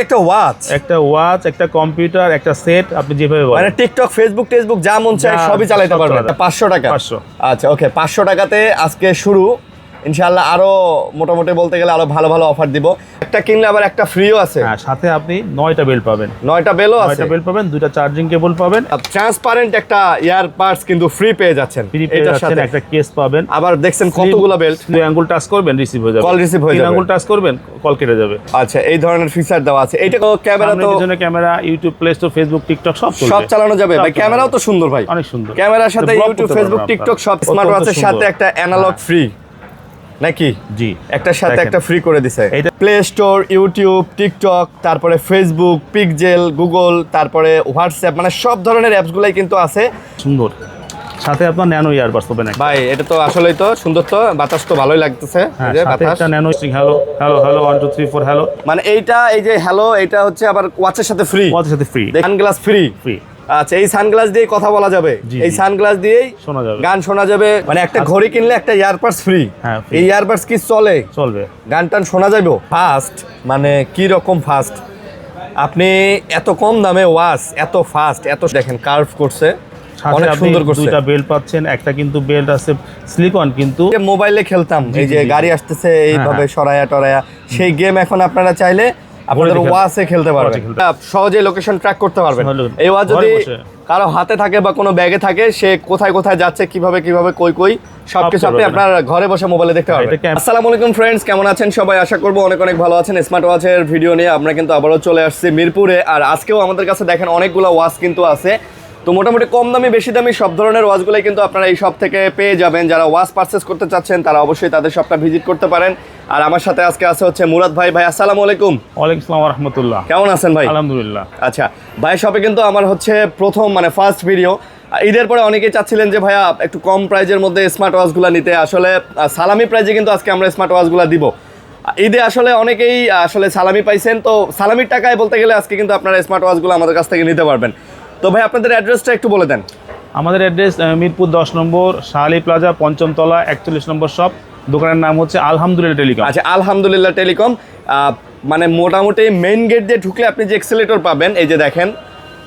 একটা ওয়াচ, একটা কম্পিউটার, একটা সেট, আপনি যেভাবে বলেন। মানে টিকটক, ফেসবুক যা মন চায় সবই চালাতে পারবেন। 500 টাকা। 500। আচ্ছা, ওকে, 500 টাকাতে আজকে শুরু। ইনশাআল্লাহ আরো মোটামুটি বলতে গেলে আরো ভালো ভালো অফার দিব। একটা কিনলে আবার একটা ফ্রিও আছে। হ্যাঁ, সাথে আপনি 9টা বেল পাবেন। 9টা বেলও আছে। 9টা বেল পাবেন, 2টা চার্জিং কেবল পাবেন। ট্রান্সপারেন্ট একটা ইয়ারবাডস কিন্তু ফ্রি পেয়ে যাচ্ছেন। এটার সাথে একটা কেস পাবেন। আবার দেখছেন কতগুলো বেল্ট। 2 আঙ্গুল টাচ করবেন, রিসিভ হয়ে যাবে। কল রিসিভ হয়ে যাবে। 3 আঙ্গুল টাচ করবেন, কল কেটে যাবে। আচ্ছা, এই ধরনের ফিচার দেওয়া আছে। এইটা ক্যামেরা তো পিছনে camera, YouTube, play store, Facebook, TikTok সব চালানো যাবে ভাই। ক্যামেরাও তো সুন্দর ভাই, অনেক সুন্দর। ক্যামেরার সাথে ইউটিউব, ফেসবুক, টিকটক সব। স্মার্ট ওয়াচের সাথে একটা অ্যানালগ ফ্রি নাকি? জি, একটার সাথে একটা ফ্রি করে দিছে। প্লে স্টোর, ইউটিউব, টিকটক, তারপরে ফেসবুক, পিক্সেল, গুগল, তারপরে হোয়াটসঅ্যাপ, মানে সব ধরনের অ্যাপসগুলাই কিন্তু আছে। সুন্দর। সাথে আপনার ন্যানো ইয়ারবাডস পাবেন। ভাই এটা তো আসলেই তো সুন্দর, তো বাতাস তো ভালোই লাগতেছে। এই যে সাথে বাতাস, একটা nano string. Hello hello hello 1 2 3 4 hello. মানে এইটা, এই যে হ্যালো, এটা হচ্ছে আবার ওয়াচের সাথে ফ্রি। ওয়াচের সাথে ফ্রি। Sunglass free. আচ্ছা, এই সানগ্লাস দিয়ে কথা বলা যাবে, এই সানগ্লাস দিয়েই শোনা যাবে, গান শোনা যাবে। মানে একটা ঘড়ি কিনলে একটা ইয়ারবাডস ফ্রি। এই ইয়ারবাডস কি চলবে, গান টান শোনা যাবে। ফাস্ট মানে কি রকম ফাস্ট! আপনি এত কম দামে ওয়াচ এত ফাস্ট, এত দেখেন কার্ভ করছে, অনেক সুন্দর করছে। 2টা বেল্ট পাচ্ছেন, একটা কিন্তু বেল্ট আছে সিলিকন। কিন্তু মোবাইলে খেলতাম, এই যে গাড়ি আসতেছে এইভাবে সরায়া টরায়া, সেই গেম এখন আপনারা চাইলে আপনাদের ওয়াচে খেলতে পারবেন। সহজে লোকেশন ট্র্যাক করতে পারবেন। এই ওয়াচ যদি কারো হাতে থাকে বা কোনো ব্যাগে থাকে, সে কোথায় কোথায় যাচ্ছে, কিভাবে কই সবকিছু আপনি আপনার ঘরে বসে মোবাইলে দেখতে পারবেন। আসসালামু আলাইকুম ফ্রেন্ডস, কেমন আছেন সবাই? আশা করবো অনেক ভালো আছেন। স্মার্ট ওয়াচের ভিডিও নিয়ে আমরা কিন্তু আবারও চলে আসছি মিরপুরে। আর আজকেও আমাদের কাছে দেখেন অনেকগুলো ওয়াচ কিন্তু আছে। তো মোটামুটি কম দামি, বেশি দামি সব ধরনের ওয়াচগুলোই কিন্তু আপনারা এই শপ থেকে পেয়ে যাবেন। যারা ওয়াচ পারচেস করতে চাচ্ছেন তারা অবশ্যই তাদের শপটা ভিজিট করতে পারেন। আর আমার সাথে আজকে আছে হচ্ছে মুরাদ ভাই। ভাই আসসালামু আলাইকুম। ওয়ালাইকুম আসসালাম ওয়া রাহমাতুল্লাহ। কেমন আছেন ভাই? আলহামদুলিল্লাহ। আচ্ছা ভাই, শপে কিন্তু আমার হচ্ছে প্রথম মানে ফার্স্ট ভিডিও। ঈদের পরে অনেকেই চাচ্ছিলেন যে ভাইয়া একটু কম প্রাইজের মধ্যে স্মার্ট ওয়াচগুলো নিতে। আসলে সালামি প্রাইজে কিন্তু আজকে আমরা স্মার্ট ওয়াচগুলো দিব। ঈদে আসলে অনেকেই আসলে সালামি পাইছেন, তো সালামির টাকায় বলতে গেলে আজকে কিন্তু আপনারা স্মার্ট ওয়াচগুলো আমাদের কাছ থেকে নিতে পারবেন। তো ভাই আপনাদের অ্যাড্রেসটা একটু বলে দেন। আমাদের অ্যাড্রেস মিরপুর 10 নম্বর শাহালি প্লাজা, 5ম তলা, 41 নম্বর শপ। দোকানের নাম হচ্ছে আলহামদুলিল্লাহ টেলিকম। আচ্ছা, আলহামদুলিল্লাহ টেলিকম। মানে মোটামুটি মেইন গেট দিয়ে ঢুকলে আপনি যে এক্সেলেটর পাবেন, এই যে দেখেন,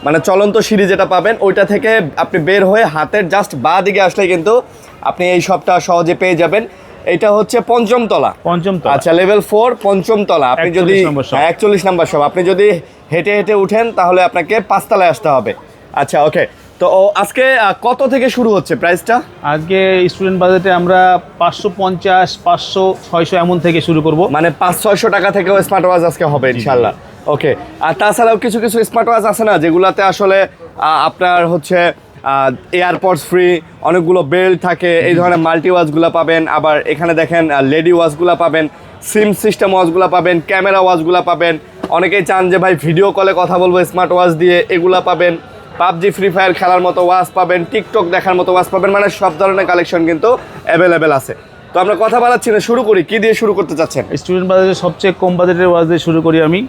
মানে চলন্ত সিঁড়ি যেটা পাবেন, ওইটা থেকে আপনি বের হয়ে হাতের জাস্ট বাঁ দিকে আসলে কিন্তু আপনি এই শপটা সহজে পেয়ে যাবেন। এটা হচ্ছে 5ম তলা। আচ্ছা, লেভেল 4 5ম তলা। আপনি যদি 41 নম্বর শপ, আপনি যদি হেঁটে হেঁটে উঠেন তাহলে আপনাকে 5 তলায় আসতে হবে। আচ্ছা, ওকে। তো আজকে কত থেকে শুরু হচ্ছে প্রাইসটা? আজকে স্টুডেন্ট বাজেটে আমরা 550, 500, 600 এমন থেকে শুরু করব। মানে 500-600 টাকা থেকেও স্মার্ট ওয়াচ আজকে হবে ইনশাআল্লাহ। ওকে। আর তাছাড়াও কিছু স্মার্ট ওয়াচ আছে না, যেগুলাতে আসলে আপনার হচ্ছে এয়ারপডস ফ্রি, অনেকগুলো বেল্ট থাকে, এই ধরনের মাল্টি ওয়াচগুলো পাবেন। আবার এখানে দেখেন লেডি ওয়াচগুলো পাবেন, সিম সিস্টেম ওয়াচগুলো পাবেন, ক্যামেরা ওয়াচগুলো পাবেন। অনেকেই চান যে ভাই ভিডিও কলে কথা বলবো স্মার্ট ওয়াচ দিয়ে, এগুলা পাবেন। পাবজি, ফ্রি ফায়ার খেলার মতো ওয়াচ পাবেন, টিকটক দেখার মতো ওয়াচ পাবেন। মানে সব ধরনের কালেকশন কিন্তু অ্যাভেলেবেল আছে। তো আমরা কথা বলাচ্ছি না, শুরু করি। কি দিয়ে শুরু করতে চাচ্ছেন? স্টুডেন্ট বাজেটে সবচেয়ে কম বাজেটের ওয়াচ দিয়ে শুরু করি আমি,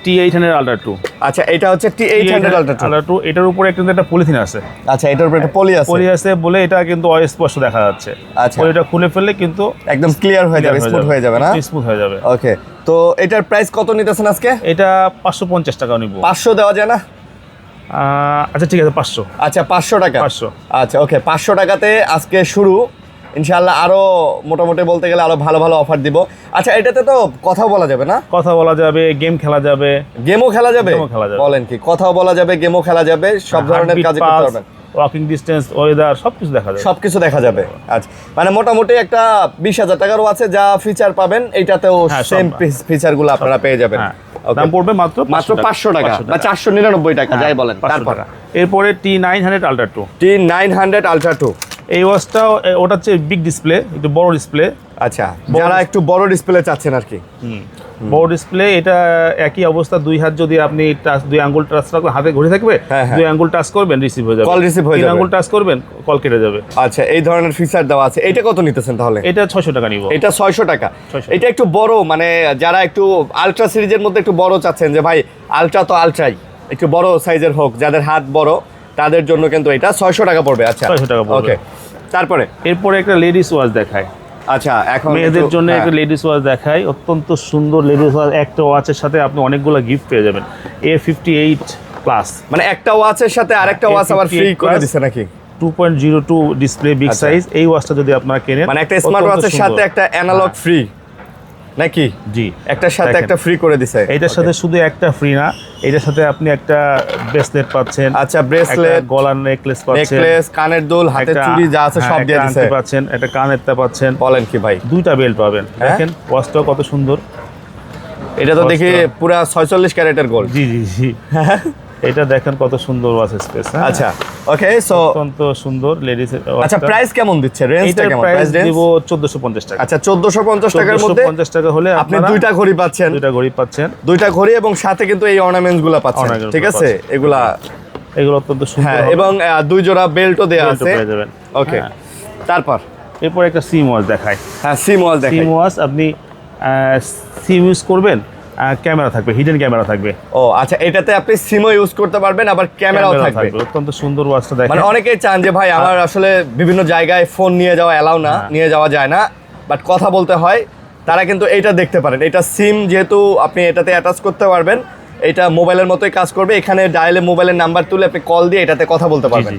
T800 Ultra 2। আচ্ছা, এটা হচ্ছে T800 Ultra 2। এটার উপরে কিন্তু একটা পলিথিন আছে। আচ্ছা, এটার উপরে একটা পলি আছে বলে এটা কিন্তু অস্পষ্ট দেখা যাচ্ছে। আচ্ছা, এটা খুলে ফেললে কিন্তু একদম ক্লিয়ার হয়ে যাবে, স্মুথ হয়ে যাবে না? স্মুথ হয়ে যাবে। ওকে। তো এটার প্রাইস কত নিতেছেন আজকে? এটা 550 টাকা নিব। 500 দেওয়া যায় না? আচ্ছা ঠিক আছে, 500। আচ্ছা, 500 টাকা। 500। আচ্ছা, ওকে, 500 টাকাতে আজকে শুরু। ইনশাআল্লাহ আরো মোটামুটি বলতে গেলে আরো ভালো ভালো অফার দিব। আচ্ছা, এটাতে তো কথাও বলা যাবে না? কথা বলা যাবে, গেম খেলা যাবে। গেমও খেলা যাবে? বলেন কি, কথাও বলা যাবে, গেমও খেলা যাবে, সব ধরনের কাজ করতে পারবেন। ওয়াকিং ডিসটেন্স, ওয়েদার সবকিছু দেখা যাবে। সবকিছু দেখা যাবে। আচ্ছা, মানে মোটামুটি একটা 20,000 টাকারও আছে, যা ফিচার পাবেন এইটাতেও সেম ফিচারগুলো আপনারা পেয়ে যাবেন। দাম পড়বে মাত্র 500 টাকা বা 499 টাকা, যাই বলেন। তারপর এরপরে T900 Ultra 2। T900 Ultra 2 এই ওয়াচটাও, ওটা হচ্ছে বিগ ডিসপ্লে, একটু বড় ডিসপ্লে। আচ্ছা, যারা একটু বড় ডিসপ্লে চাচ্ছেন আর কি। বড় ডিসপ্লে, এটা একই অবস্থা। 2 হাত যদি আপনি টাচ, 2 আঙ্গুল টাচ রাখবেন, হাতে ঘড়ি থাকবে, 2 আঙ্গুল টাচ করবেন, রিসিভ হয়ে যাবে। কল রিসিভ হয়ে যাবে। 3 আঙ্গুল টাচ করবেন, কল কেটে যাবে। আচ্ছা, এই ধরনের ফিচার দেওয়া আছে। এটা কত নিতেছেন তাহলে? এটা 600 টাকা নিব। এটা 600 টাকা। এটা একটু বড়, মানে যারা একটু আলট্রা সিরিজের মধ্যে একটু বড় চাচ্ছেন, যে ভাই আলট্রা তো আলট্রাই, একটু বড় সাইজের হোক, যাদের হাত বড় তাদের জন্য কিন্তু এটা 600 টাকা পড়বে। আচ্ছা, 600 টাকা পড়বে। ওকে। তারপরে এরপরে একটা লেডিস ওয়াচ দেখায়। আচ্ছা, এখন মেয়েদের জন্য একটা লেডিস ওয়াচ দেখাই, অত্যন্ত সুন্দর লেডিস ওয়াচ। একটা ওয়াচের সাথে আপনি অনেকগুলো গিফট পেয়ে যাবেন। A58 প্লাস, মানে একটা ওয়াচের সাথে আরেকটা ওয়াচ আবার ফ্রি করে দিছে নাকি? 2.02 ডিসপ্লে, বিগ সাইজ। এই ওয়াচটা যদি আপনারা কেনেন, মানে একটা স্মার্ট ওয়াচের সাথে একটা অ্যানালগ ফ্রি নাকি? জি, একটার সাথে একটা ফ্রি করে দিছে। এইটার সাথে শুধু একটা ফ্রি না, এটার সাথে আপনি একটা ব্রেসলেট পাচ্ছেন। আচ্ছা, ব্রেসলেট, গলার নেকলেস পাচ্ছেন, নেকলেস, কানের দুল, হাতের চুড়ি যা আছে সব দিয়ে দিছে পাচ্ছেন, একটা কানেরটা পাচ্ছেন। বলেন কি ভাই? দুইটা বেল্ট পাবেন। দেখেন ওয়াচটা কত সুন্দর। এটা তো দেখি পুরা 46 ক্যারেটের গোল্ড। জি জি জি, এটা দেখেন কত সুন্দর ওয়াচ স্পেস। আচ্ছা, ওকে, সো অত্যন্ত সুন্দর লেডিস। আচ্ছা, প্রাইস কেমন দিচ্ছে? রেঞ্জটা কেমন? প্রাইস দিব 1450 টাকা। আচ্ছা, 1450 টাকার মধ্যে 1450 টাকা হলে আপনি দুইটা ঘড়ি পাচ্ছেন। দুইটা ঘড়ি এবং সাথে কিন্তু এই অর্নামেন্টস গুলো পাচ্ছেন, ঠিক আছে? এগুলো অত্যন্ত সুন্দর। হ্যাঁ, এবং দুই জোড়া বেল্টও দেয়া আছে। ওকে, তারপর এরপর একটা সিম ওয়াচ দেখাই। হ্যাঁ, সিম ওয়াচ দেখাই। সিম ওয়াচ আপনি সিম ইউজ করবেন, ক্যামেরা থাকবে, হিডেন ক্যামেরা থাকবে। ও আচ্ছা, এটাতে আপনি সিমও ইউজ করতে পারবেন, আবার ক্যামেরাও থাকবে। অত্যন্ত সুন্দর ওয়াচটা দেখেন। মানে অনেকেই চান যে ভাই আমার আসলে বিভিন্ন জায়গায় ফোন নিয়ে যাওয়া এলাও না, নিয়ে যাওয়া যায় না, বাট কথা বলতে হয়, তারা কিন্তু এইটা দেখতে পারেন। এটা সিম যেহেতু আপনি এটাতে অ্যাটাচ করতে পারবেন, এটা মোবাইলের মতোই কাজ করবে। এখানে ডায়ালে মোবাইলের নাম্বার তুলে আপনি কল দিয়ে এটাতে কথা বলতে পারবেন।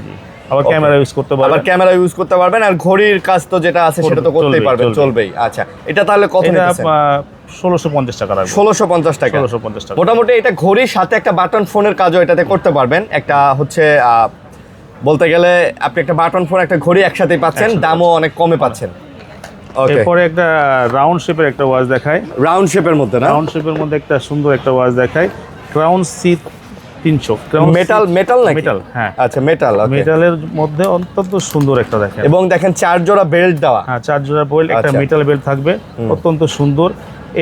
আবার ক্যামেরা ইউজ করতে পারবেন। আবার ক্যামেরা ইউজ করতে পারবেন, আর ঘড়ির কাজ তো যেটা আছে সেটা তো করতেই পারবেন, চলবেই। আচ্ছা, এটা তাহলে কত নিতেছেন? 1650 টাকা লাগবে। 1650 টাকা। 1650 টাকা। মোটামুটি এটা ঘড়ির সাথে একটা বাটন ফোনের কাজও এটাতে করতে পারবেন। একটা হচ্ছে বলতে গেলে আপনি একটা বাটন ফোন, একটা ঘড়ি একসাথেই পাচ্ছেন, দামও অনেক কমে পাচ্ছেন। ওকে, এরপরে একটা রাউন্ড শেপের একটা ওয়াচ দেখাই। রাউন্ড শেপের মধ্যে না? রাউন্ড শেপের মধ্যে একটা সুন্দর একটা ওয়াচ দেখাই, ক্রাউন C300। মেটাল নাকি? মেটাল, হ্যাঁ। আচ্ছা, মেটাল। মেটালের মধ্যে অত্যন্ত সুন্দর একটা দেখেন। এবং দেখেন 4 জোড়া বেল্ট দেওয়া। হ্যাঁ, 4 জোড়া বেল্ট, একটা মেটাল বেল্ট থাকবে, অত্যন্ত সুন্দর।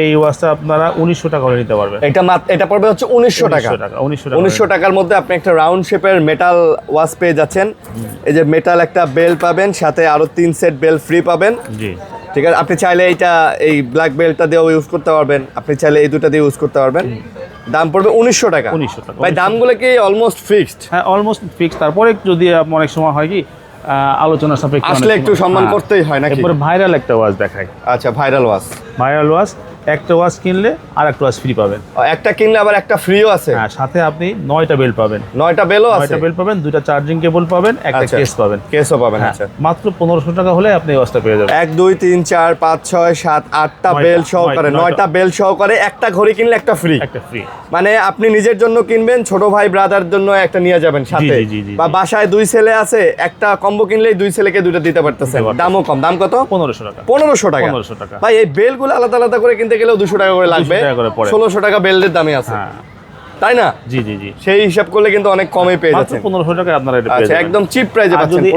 এই ওয়াচটা আপনারা 1900 টাকা করে নিতে পারবেন। এটা পড়বে হচ্ছে 1900 টাকা। 1900 টাকার মধ্যে আপনি একটা রাউন্ড শেপের মেটাল ওয়াচ পেয়ে যাচ্ছেন। এই যে মেটাল একটা বেল্ট পাবেন, সাথে আরো 3 সেট বেল্ট ফ্রি পাবেন। জি, ঠিক আছে। আপনি চাইলে এই ব্ল্যাক বেল্টটা দিয়েও ইউজ করতে পারবেন, আপনি চাইলে এই দুটো দিয়ে ইউজ করতে পারবেন। দাম পড়বে 1900 টাকা। 1900 টাকা। ভাই, দামগুলো কি অলমোস্ট ফিক্সড? হ্যাঁ, অলমোস্ট ফিক্সড। তারপরে যদি অনেক সময় হয় কি আলোচনা সাপেক্ষে আসলে একটু সম্মান করতেই হয় নাকি? এরপরে ভাইরাল একটা ওয়াচ দেখাই। আচ্ছা, ভাইরাল ওয়াচ। একটা ওয়াচ কিনলে আর একটা ওয়াচ ফ্রি পাবেন। একটা কিনলে আবার একটা ফ্রিও আছে। হ্যাঁ, সাথে আপনি 9টা বেল্ট পাবেন। 9টা বেলও আছে? 9টা বেল্ট পাবেন, 2টা চার্জিং কেবল পাবেন, একটা কেস পাবেন। কেসও পাবেন। আচ্ছা, মাত্র 1500 টাকা হলে আপনি এই ওয়াচটা পেয়ে যাবেন। 1 2 3 4 5 6 7 8টা বেল্ট সহকারে, 9টা বেল্ট সহকারে একটা ঘড়ি কিনলে একটা ফ্রি। মানে আপনি নিজের জন্য কিনবেন, ছোট ভাই ব্রাদার জন্য একটা নিয়ে যাবেন সাথে, বা বাসায় 2 ছেলে আছে, একটা কম্বো কিনলেই 2 ছেলেকে 2টা দিতে পারতেছেন। দামও কম। দাম কত? 1500 টাকা। 1500 টাকা। ভাই, এই বেলগুলো আলাদা আলাদা করে কিনতে গেলেও 200 টাকা করে লাগবে। 1600 টাকা বেল্টের দামই আছে, তাই না? জি জি জি, সেই হিসাব করলে কিন্তু অনেক কমে পেয়ে যাচ্ছেন। 1500 টাকা আপনারা এটা পেয়ে যাবেন। একদম চিপ প্রাইসে পাচ্ছেন। যদি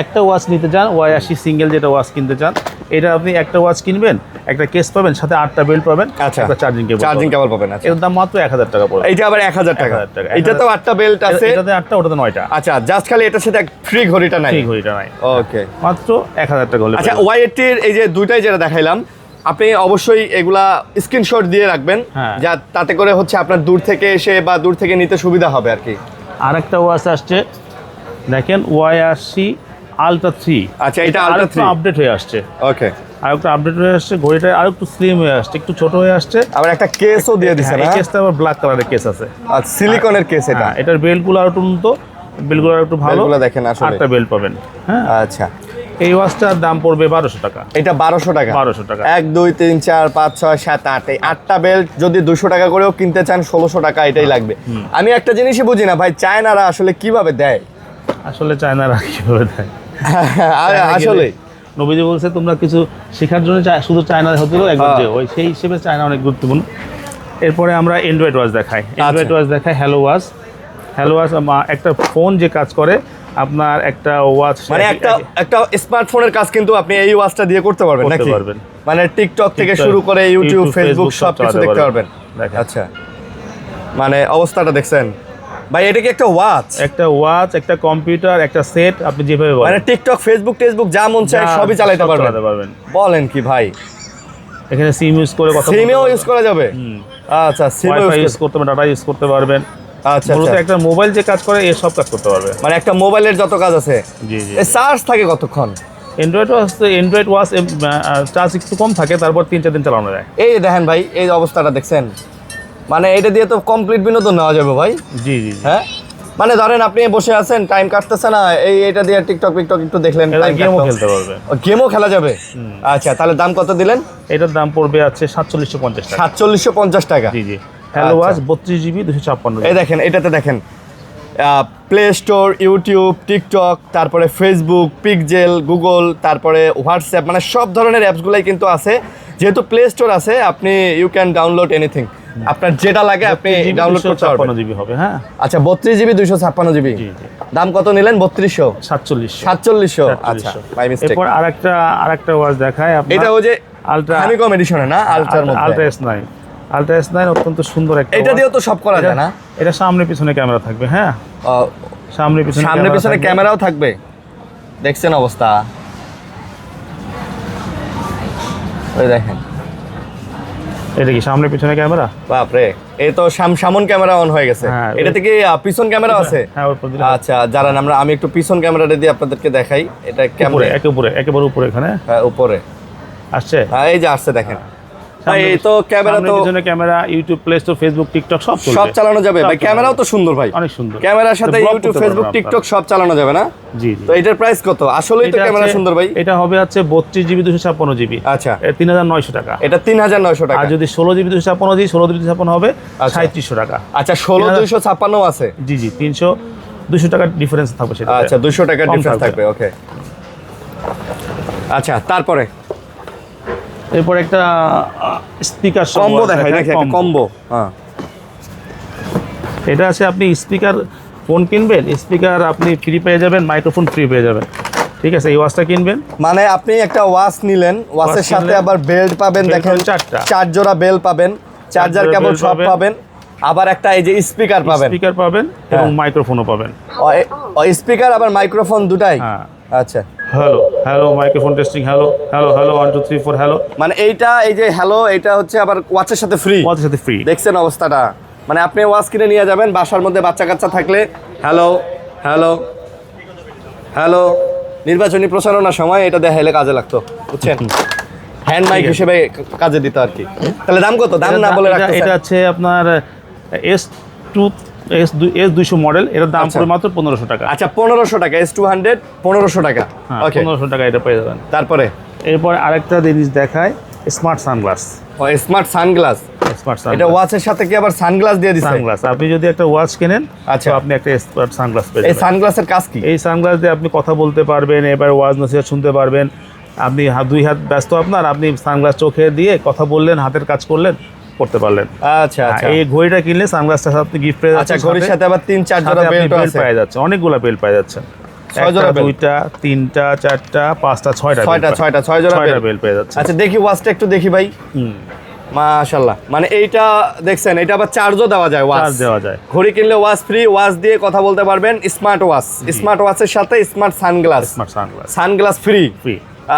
একটা ওয়াচ নিতে চান, Y80 সিঙ্গেল যেটা ওয়াচ কিনতে চান, এটা আপনি একটা ওয়াচ কিনবেন, একটা কেস পাবেন, সাথে 8টা বেল্ট পাবেন, একটা চার্জিং কেবল পাবেন। আচ্ছা, এর দাম মাত্র 1000 টাকা পড়বে। এইটা আবার 1000 টাকা। এটাতেও 8টা বেল্ট আছে, এটাতে 8টা, ওটাতে 9টা। আচ্ছা, জাস্ট খালি এটার সাথে ফ্রি ঘড়িটা নাই। ওকে, মাত্র 1000 টাকা হলে। আচ্ছা, Y80 এর এই যে দুইটাই যেটা দেখাইলাম, আপনি অবশ্যই এগুলা স্ক্রিনশট দিয়ে রাখবেন, যা তাতে করে হচ্ছে আপনার দূর থেকে এসে বা দূর থেকে নিতে সুবিধা হবে আর কি। আরেকটা ওয়াচ আসছে, দেখেন Y80 Ultra 3। আচ্ছা, এটা Ultra 3 আপডেট হয়ে আসছে। ওকে, আরেকটা আপডেট হয়ে আসছে, ঘড়িটা আরেকটু স্লিম হয়ে আসছে, একটু ছোট হয়ে আসছে। আবার একটা কেসও দিয়ে দিছে না? এই কেসটা আবার ব্ল্যাক কালারের কেস আছে। আচ্ছা, সিলিকনের কেস এটা। এটার বেল্টগুলো আরো উন্নত, বেল্টগুলো একটু ভালো। বেল্টগুলো দেখেন আসলে। 8টা বেল্ট পাবেন। হ্যাঁ, আচ্ছা, এই ওয়াচটার দাম পড়বে 1200 টাকা। এটা 1200 টাকা। 1200 টাকা। 1 2 3 4 5 6 7 8, এই 8টা বেল্ট যদি 200 টাকা করেও কিনতে চান, 1600 টাকা এটাই লাগবে। আমি একটা জিনিসই বুঝি না ভাই, চায়নারা আসলে কিভাবে দেয়? আসলে চায়নারা কিভাবে দেয় আসলে নবীজি বলছে, তোমরা কিছু শেখার জন্য শুধু চায়না হতে একবার যে ওই সেই হিসেবে চায়না অনেক গুরুত্বপূর্ণ। এরপরে আমরা অ্যান্ড্রয়েড ওয়াচ দেখাই। Hello watch. একটা ফোন যে কাজ করে, আপনার একটা ওয়াচ, মানে একটা স্মার্টফোনের কাজ কিন্তু আপনি এই ওয়াচটা দিয়ে করতে পারবেন নাকি? মানে টিকটক থেকে শুরু করে ইউটিউব, ফেসবুক সব কিছু দেখতে পারবেন। আচ্ছা, মানে অবস্থাটা দেখছেন ভাই? এটা কি একটা ওয়াচ? একটা কম্পিউটার, একটা সেট, আপনি যেভাবে বলেন। মানে টিকটক, ফেসবুক যা মন চায় সবই চালাতে পারবেন। বলেন কি ভাই? এখানে সিম ইউজ করে সিমও ইউজ করা যাবে? আচ্ছা, সিম ইউজ করতে পারবেন, ডাটা ইউজ করতে পারবেন। আচ্ছা, মূলত একটা মোবাইল যে কাজ করে, এই সব কাজ করতে পারবে। মানে একটা মোবাইলের যত কাজ আছে। জি জি। চার্জ থাকে কতক্ষণ? অ্যান্ড্রয়েড ওয়াচ চার্জ একটু কম থাকে, তারপর 3-4 দিন চালানো যায়। এই দেখেন ভাই, এই অবস্থাটা দেখছেন, মানে এটা দিয়ে তো কমপ্লিট বিনোদন নেওয়া যাবে ভাই। জি জি। হ্যাঁ, মানে ধরেন আপনি বসে আছেন, টাইম কাটতেছে না, এটা দিয়ে টিকটক একটু দেখলেন, গেমও খেলতে পারবে। গেমও খেলা যাবে। আচ্ছা, তাহলে দাম কত দিলেন? এটার দাম পড়বে আছে 4750 টাকা। 4750 টাকা। জি জি। Hello watch 32GB 256। এই দেখেন, এটাতে দেখেন প্লে স্টোর, ইউটিউব, টিকটক, তারপরে ফেসবুক, পিকজেল, গুগল, তারপরে হোয়াটসঅ্যাপ, মানে সব ধরনের অ্যাপসগুলাই কিন্তু আছে। যেহেতু প্লে স্টোর আছে, আপনি ইউ ক্যান ডাউনলোড এনিথিং, আপনার যেটা লাগে আপনি ডাউনলোড করতে পারবেন। 256GB হবে। হ্যাঁ, আচ্ছা, 32GB 256GB। দাম কত নিলেন? 3200? 4700। আচ্ছা, বাই মিস্টেক। এরপর আরেকটা ওয়াচ দেখায় আপনার। এটা ওই যে আলট্রা হানিকম এডিশনে না, আলট্রার মধ্যে। আলট্রা S9 অত্যন্ত সুন্দর একটা। এটা দিয়েও তো সব করা যায় না? এটা সামনে পিছনে ক্যামেরা থাকবে। হ্যাঁ, সামনে পিছনে ক্যামেরাও থাকবে। দেখছেন অবস্থা, ওই দেখেন, এটা কি সামনে পিছনে ক্যামেরা? বাপরে, এই তো সামন ক্যামেরা অন হয়ে গেছে। হ্যাঁ, এটা থেকে পিছন ক্যামেরা আছে। হ্যাঁ, ওর দিলে। আচ্ছা, যারা আমি একটু পিছন ক্যামেরাটা দিয়ে আপনাদেরকে দেখাই। এটা ক্যামেরা একেবারে উপরে এখানে। হ্যাঁ, উপরে আসছে। হ্যাঁ, এই যে আসছে, দেখেন। এই তো ক্যামেরা, তো পিছনে camera, YouTube, play store, Facebook, TikTok সব চালানো যাবে ভাই। ক্যামেরাও তো সুন্দর ভাই, অনেক সুন্দর। ক্যামেরার সাথে ইউটিউব, ফেসবুক, টিকটক সব চালানো যাবে না? জি। তো এটার প্রাইস কত? আসলেই তো ক্যামেরা সুন্দর ভাই। এটা হবে আছে 32GB 256GB। আচ্ছা, 3900 টাকা। এটা 3900 টাকা। আর যদি 16GB 256 দিই, 16GB হবে 3700 টাকা। আচ্ছা, 16256 আছে। জি জি, 200 টাকা ডিফারেন্স থাকবে সেটা। আচ্ছা, 200 টাকা ডিফারেন্স থাকবে। ওকে, আচ্ছা, তারপরে এরপর একটা স্পিকার কম্বো দেখাই নাকি? একটা কম্বো। হ্যাঁ, এটা আছে, আপনি স্পিকার ফোন কিনবেন, স্পিকার আপনি ফ্রি পেয়ে যাবেন, মাইক্রোফোন ফ্রি পেয়ে যাবেন। ঠিক আছে, এই ওয়াচটা কিনবেন, মানে আপনি একটা ওয়াচ নিলেন, ওয়াচের সাথে আবার বেল্ট পাবেন, দেখেন 4 জোড়া বেল্ট পাবেন, চার্জার কেবল সব পাবেন, আবার একটা এই যে স্পিকার পাবেন এবং মাইক্রোফোনও পাবেন। স্পিকার আবার মাইক্রোফোন দুটাই। হ্যাঁ। আচ্ছা, hello microphone testing, hello 1 2 3 4 hello. মানে এইটা, এই যে হ্যালো, এটা হচ্ছে আবার ওয়াচের সাথে ফ্রি। দেখছেন অবস্থাটা, মানে আপনি ওয়াচ কিনে নিয়ে যাবেন, বাসার মধ্যে বাচ্চা কাচ্চা থাকলে হ্যালো হ্যালো হ্যালো, নির্বাচনী প্রচারণার সময় এটা দেখাইলে কাজে লাগতো, বুঝছেন? হ্যান্ড মাইক হিসেবে কাজে দিত আর কি। তাহলে দাম কত? দাম না বলে রাখতেছেন। এটা আছে আপনার S200 মডেল। এটার দাম পড়ে মাত্র 1500 টাকা। আচ্ছা, 1500 টাকা। S200 1500 টাকা। ওকে, 1500 টাকা এটা পেয়ে যাবেন। তারপরে এরপর আরেকটা জিনিস দেখায়, স্মার্ট সানগ্লাস। Smart sunglass. এটা ওয়াচের সাথে কি আবার সানগ্লাস দিয়ে দিছে? সানগ্লাস, আপনি যদি একটা ওয়াচ কেনেন, আচ্ছা, আপনি একটা স্মার্ট সানগ্লাস পেয়ে এই যাবেন। সানগ্লাসের কাজ কি? এই সানগ্লাস দিয়ে আপনি কথা বলতে পারবেন, এবার ওয়াজ নসিহত শুনতে পারবেন। আপনি দুই হাত ব্যস্ত আপনার, আপনি সানগ্লাস চোখে দিয়ে কথা বললেন, হাতের কাজ করতে পারলেন। আচ্ছা আচ্ছা, এই ঘড়িটা কিনলে সানগ্লাসটার সাথে আপনি গিফট পেয়ে যাচ্ছেন। আচ্ছা, ঘড়ির সাথে আবার 3-4 জোড়া বেল্ট আছে। পেয়ে যাচ্ছে, অনেকগুলা বেল্ট পেয়ে যাচ্ছে। 6 জোড়া বেল্ট, 2টা 3টা 4টা 5টা 6টা 6 জোড়া বেল্ট পেয়ে যাচ্ছে। আচ্ছা, দেখি ওয়াচটা একটু দেখি ভাই। মাশাআল্লাহ, মানে এইটা দেখছেন, এটা আবার চার্জও দেওয়া যায়। ওয়াচ দেওয়া যায়। ঘড়ি কিনলে ওয়াচ ফ্রি, ওয়াচ দিয়ে কথা বলতে পারবেন। স্মার্ট ওয়াচের সাথে স্মার্ট সানগ্লাস ফ্রি।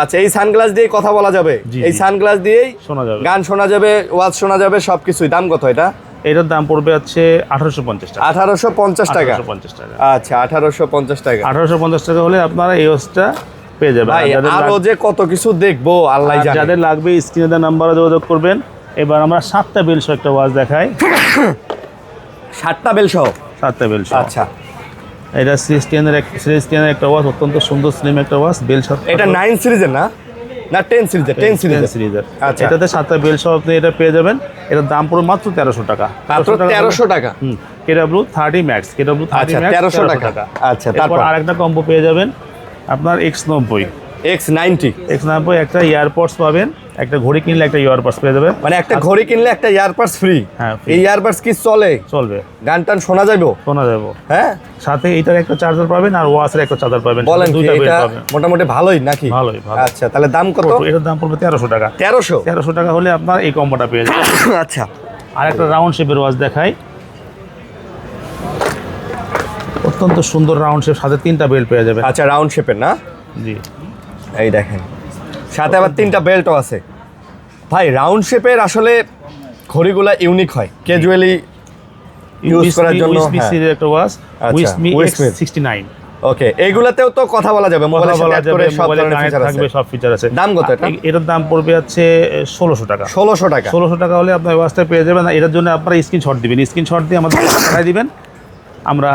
আচ্ছা, এই সানগ্লাস দিয়ে কথা বলা যাবে, এই সানগ্লাস দিয়েই শোনা যাবে, গান শোনা যাবে, ওয়াজ শোনা যাবে, সবকিছুই। দাম কত এটা? এটার দাম পড়বে হচ্ছে 1850 টাকা। 1850 টাকা। 1850 টাকা। আচ্ছা, 1850 টাকা। 1850 টাকা হলে আপনারা এই ওয়াচটা পেয়ে যাবেন। আরো যে কত কিছু দেখবো আল্লাহ জানে। যাদের লাগবে স্ক্রিনে দেওয়া নাম্বারে যোগাযোগ করবেন। এবার আমরা 7টা বেল সহ একটা ওয়াচ দেখাই। 7টা বেল সহ? 7টা বেল সহ। আচ্ছা, এটা সিরিজ 10 এর একটা ওয়াচ, অত্যন্ত সুন্দর স্লিম একটা ওয়াচ, বেল সহ। এটা 9 সিরিজের না 10 সিরিজের। আচ্ছা, এটাতে 7টা বেল সহ আপনি এটা পেয়ে যাবেন। এটার দাম পড়বে মাত্র 1300 টাকা। মাত্র 1300 টাকা। KW 30 Max, KW 30 Max 1300 টাকা। আচ্ছা, তারপর আরেকটা কম্বো পেয়ে যাবেন আপনার X90 একটা ইয়ারপডস পাবেন, একটা ঘড়ি কিনলে একটা ইয়ারপডস পেয়ে যাবেন। মানে একটা ঘড়ি কিনলে একটা ইয়ারপডস ফ্রি। হ্যাঁ, এই ইয়ারপডস কি চলবে? গান টান শোনা যাবে? হ্যাঁ, সাথে এইটার একটা চার্জার পাবেন আর ওয়াচের একটা চার্জার পাবেন। বলেন কি, এটা মোটামুটি ভালোই নাকি? ভালোই। আচ্ছা, তাহলে দাম কত? এটার দাম পড়বে 1300 টাকা। 1300 টাকা হলে আপনার এই কম্বোটা পেয়ে যাবেন। আচ্ছা, আর একটা রাউন্ড শেপের ওয়াচ দেখাই, অত্যন্ত সুন্দর রাউন্ড শেপ, সাথে 3টা বেল্ট পেয়ে যাবেন। আচ্ছা, রাউন্ড শেপের না? জি, এই দেখেন, সাথে আবার 3টা বেল্টও আছে। ভাই, রাউন্ড শেপের আসলে ঘড়িগুলা ইউনিক হয়, ক্যাজুয়ালি ইউজ করার জন্য। একটা ওয়াচ, Wismi X69। ওকে, এইগুলাতেও তো কথা বলা যাবে, মোবাইলের সাথে অ্যাড করে সব ধরনের ফিচার আছে, সব ফিচার আছে। দাম কত এটা? এটার দাম পড়বে হচ্ছে 1600 টাকা। 1600 টাকা। 1600 টাকা হলে আপনার ওয়াচটা পেয়ে যাবেন। এটার জন্য আপনারা স্ক্রিনশট দিবেন, স্ক্রিনশট দিয়ে আমাদের পাঠিয়ে দিবেন, আমরা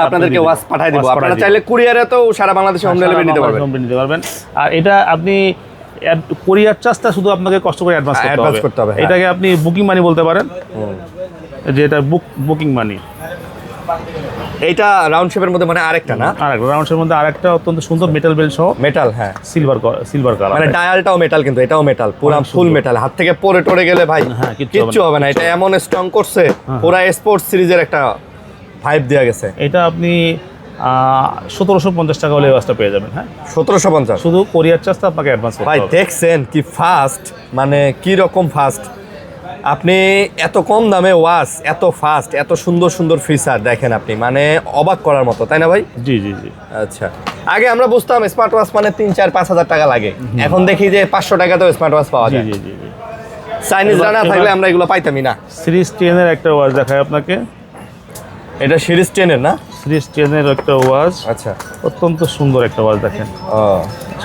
আপনাদেরকে ওয়াচ পাঠিয়ে দিব। আপনারা চাইলে কুরিয়ারে তো সারা বাংলাদেশে হোম ডেলিভারি নিতে পারবেন। আর এটা আপনি কোরিয়ার চার্জটা শুধু আপনাকে কষ্ট করে অ্যাডভান্স করতে হবে। এটাকে আপনি বুকিং মানি বলতে পারেন, যে এটা বুকিং মানি। এইটা রাউন্ড শেপের মধ্যে মানে আরেকটা না, আরেকটা রাউন্ড শেপের মধ্যে আরেকটা অত্যন্ত সুন্দর মেটাল বেল সহ, মেটাল, হ্যাঁ সিলভার কালার, মানে ডায়ালটাও মেটাল, কিন্তু এটাও মেটাল, পুরো ফুল মেটাল। হাত থেকে পরে টরে গেলে ভাই কিচ্ছু হবে না। এটা এমন স্ট্রং করছে, পুরো স্পোর্টস সিরিজের একটা ভাইব দেয়া গেছে। এটা আপনি 1750 টাকা হলে ওয়াচটা পেয়ে যাবেন। হ্যাঁ, 1750, শুধু কোরিয়ার চার্জটা আপনাকে অ্যাডভান্স করতে ভাই হবে। দেখছেন কি ফাস্ট, মানে কি রকম ফাস্ট। আপনি এত কম দামে ওয়াচ, এত ফাস্ট, এত সুন্দর সুন্দর ফিচার দেখেন আপনি, মানে অবাক করার মতো, তাই না ভাই? জি জি জি। আচ্ছা, আগে আমরা বুঝতাম স্মার্ট ওয়াচ মানে 3-4-5 হাজার টাকা লাগে, এখন দেখি যে 500 টাকাতেও স্মার্ট ওয়াচ পাওয়া জি যায়। জি জি জি। চাইনিজ রানা থাকলে আমরা এগুলো পাইতামই না। সিরিজ 10 এর একটা ওয়াচ দেখায় আপনাকে। এটা সিরিজ 10 এর না? সিরিজ 10 এর একটা ওয়াচ, আচ্ছা, অত্যন্ত সুন্দর একটা ওয়াচ দেখেন। ও,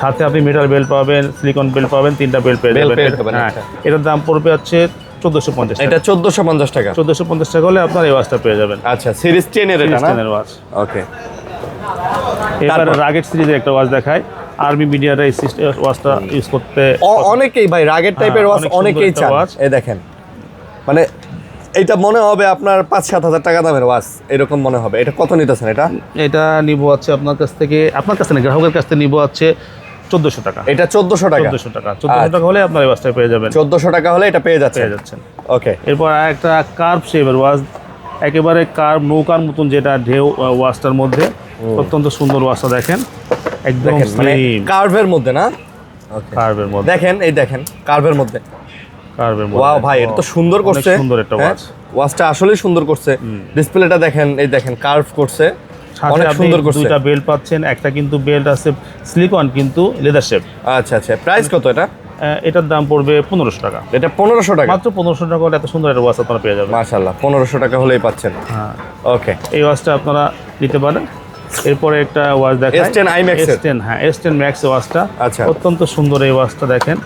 সাথে আপনি মেটাল বেল্ট পাবেন, সিলিকন বেল্ট পাবেন, 3টা বেল্ট পেয়ে যাবেন। হ্যাঁ, আচ্ছা। এটার দাম পড়বে হচ্ছে 1450 টাকা। এটা 1450 টাকা। 1450 টাকা হলে আপনার এই ওয়াচটা পেয়ে যাবেন। আচ্ছা, সিরিজ 10 এর এটা সিরিজ না? 10 এর ওয়াচ। ওকে, এবার রাগেট সিরিজের একটা ওয়াচ দেখায়। আর্মি মিডিয়াটা এই ওয়াচটা ইউজ করতে অনেকেই ভাই রাগের টাইপের ওয়াচ অনেক সুন্দর অনেকেই একটা চান। ওয়াচ। এই দেখেন, মানে এটা মনে হবে আপনার 5-7 হাজার টাকা দামের ওয়াচ, এরকম মনে হবে। এটা কত নিতেছেন এটা? এটা নিব হচ্ছে আপনার কাছ থেকে না, গ্রাহকের কাছ থেকে নিব হচ্ছে 1400 টাকা। এটা 1400 টাকা। 1400 টাকা, 1400 টাকা হলে আপনার এই ওয়াচটা পেয়ে যাবেন। 1400 টাকা হলে এটা পেয়ে যাচ্ছেন। ওকে, এরপর একটা কার্ভ শেপের ওয়াচ, একেবারে কার্ভ নৌকার মতন, যেটা ঢেউ ওয়াচটার মধ্যে অত্যন্ত সুন্দর ওয়াচটা দেখেন, একদম মানে স্লিম কার্ভের মধ্যে না? ওকে, কার্ভের মধ্যে দেখেন, এই দেখেন কার্ভের মধ্যে। কার্ভের মধ্যে ওয়াও ভাই, এটা তো সুন্দর অনেক করছে, সুন্দর একটা ওয়াচ। ওয়াচটা আসলেই সুন্দর করছে। ডিসপ্লেটা দেখেন, এই দেখেন কার্ভ করছে, সাথে অনেক আপনি সুন্দর করছে। দুইটা বেল্ট পাচ্ছেন, একটা কিন্তু বেল্ট আছে সিলিকন কিন্তু লেদার শেপ। আচ্ছা আচ্ছা, প্রাইস কত এটা? এটার দাম পড়বে 1500 টাকা। এটা 1500 টাকা, মাত্র 1500 টাকা হলে এত সুন্দর একটা ওয়াচ আপনারা পেয়ে যাবেন। মাশাআল্লাহ, 1500 টাকা হলেই পাচ্ছেন। হ্যাঁ, ওকে, এই ওয়াচটা আপনারা নিতে পারেন। এরপরে একটা ওয়াচ দেখাই, S10 IMAX এর। S10, হ্যাঁ S10 Max ওয়াচটা আচ্ছা। অত্যন্ত সুন্দর এই ওয়াচটা দেখেন।